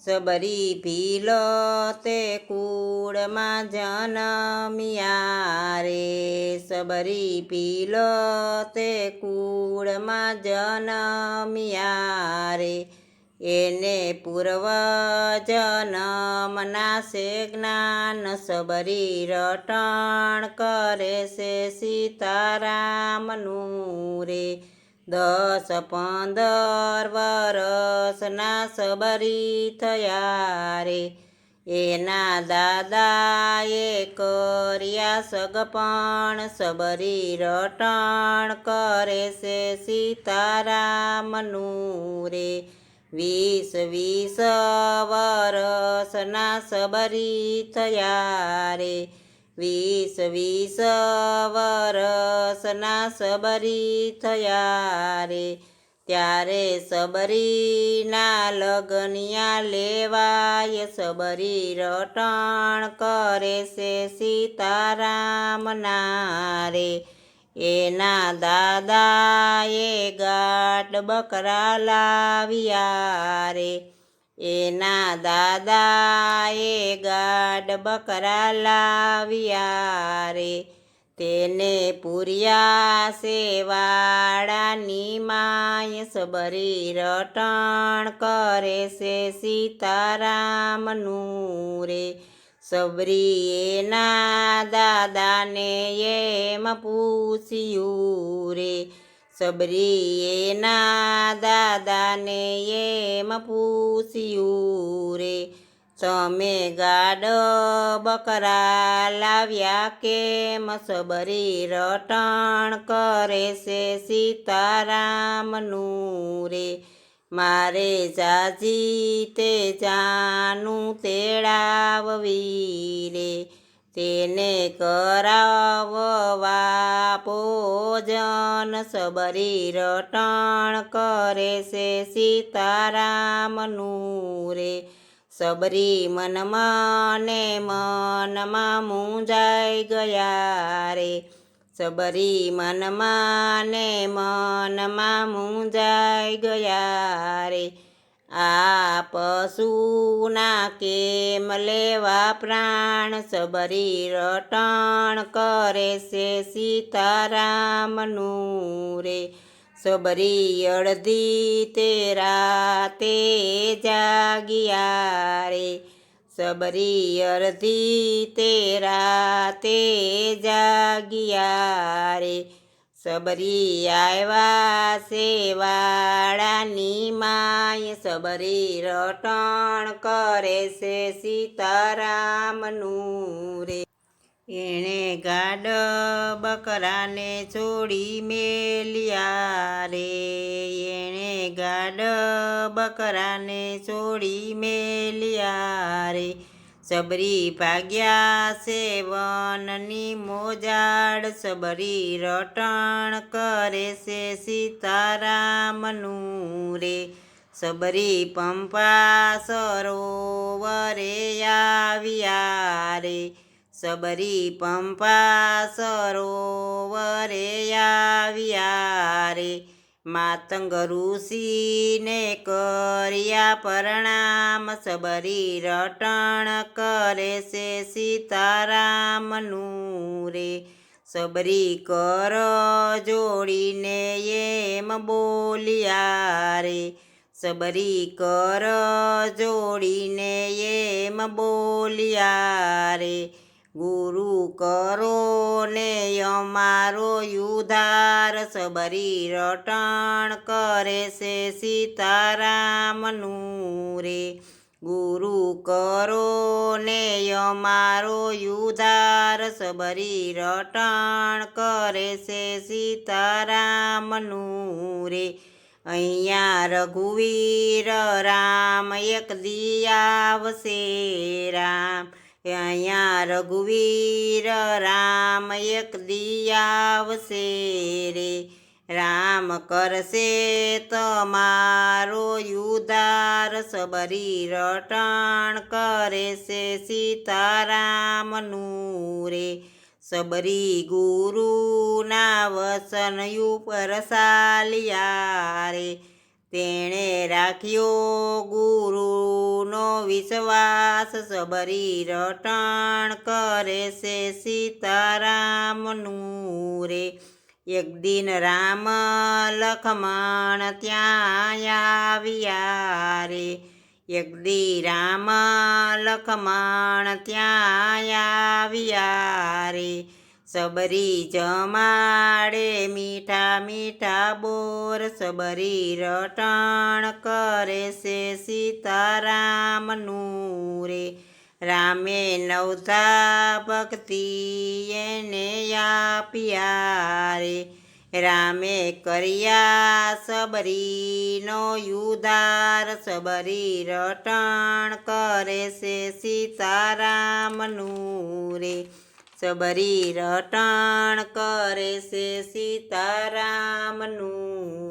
સબરી ભીલો તે કુળમાં જનમ્યા રે, સબરી ભીલો તે કુળમાં જનમ્યા રે, એને પૂર્વ જન્મના છે જ્ઞાન, સબરી રટણ કરે છે સીતારામનું રે. 10-15 વરસના સબરી થયા રે, એના દાદાએ કર્યા સગપણ, સબરી રટણ કરે છે સીતારામનું રે. 20-20 વરસના સબરી થયા રે, 20-20 વરસના સબરી થયા રે, ત્યારે સબરીના લગનિયા લેવાય, સબરી રટણ કરે છે સીતારામના રે. એના દાદાએ ગાઢ બકરા લાવ્યા રે, એના દાદાએ ગાઢ બકરા લાવ્યા રે, તેને પૂર્યા છે વાડાની માય, સબરી રટણ કરે છે સીતારામનું રે. સબરી એના દાદાને એમ પૂછ્યું રે, સબરી એના દાદાને એમ પૂછ્યું રે, તમે ગાઢ બકરા લાવ્યા કેમ, સબરી રટણ કરે છે સીતારામનું રે. મારે જાજી તે જાનું તેડાવવી રે, તેને કરાવવા ભોજન, સબરી રટણ કરે છે સીતારામનું રે. સબરી મનમાં ને મનમાં મૂંઝાઈ ગયા રે, સબરી મનમાં ને મનમાં મૂંઝાઈ ગયા રે. આ પશુના કેમ લેવા પ્રાણ, સબરી રટણ કરે છે સીતારામનું રે. સબરી અડધી તે રાતે જાગ્યા રે, સબરી અડધી તે રાતે જાગ્યા રે, સબરી આવ્યા છે વાડાની માય, સબરી રટણ કરે છે સીતારામનું રે. એણે ગાઢ બકરાને છોડી મેલ્યા રે, એણે ગાઢ બકરાને છોડી મેલ્યા રે, સબરી ભાગ્યા છે વનની મોજાડ, સબરી રટણ કરે છે સીતારામનું રે. સબરી પંપા સરોવરે આવ્યા રે, સબરી પંપા સરોવરે આવ્યા રે, માતંગ ઋષિને કર્યા પ્રણામ, સબરી રટણ કરે છે સીતારામનું રે. સબરી કર જોડીને એમ બોલ્યા રે, સબરી કર જોડીને એમ બોલ્યા રે, ગુરુ કરો ને અમારો ઉદ્ધાર, સબરી રટણ કરે છે સીતારામનું રે. ગુરુ કરો ને અમારો ઉદ્ધાર, સબરી રટણ કરે છે સીતારામનું રે. અહીંયા રઘુવીર રામ એક દી આવશે રામ, અહીંયા રઘુવીર રામ એક દી આવશે રે, રામ કરશે તમારો ઉદ્ધાર, સબરી રટણ કરે છે સીતારામનું રે. સબરી ગુરુના વચન ઉપર ચાલ્યા રે, તેણે રાખ્યો ગુરુનો વિશ્વાસ સબરી રટણ કરે છે સીતારામનું રે. એક દિન રામ લખમણ ત્યાં આવ્યા રે. એક દી રામ લખમણ ત્યાં આવ્યા રે. સબરી જમાડે મીઠા મીઠા બોર સબરી રટણ કરે છે સીતારામનું રે. રામે નવધા ભક્તિ એને આપ્યા રે. રામે કર્યા સબરીનો ઉદ્ધાર સબરી રટણ કરે છે સીતારામનું રે. સબરી રટણ કરે છે સીતારામનું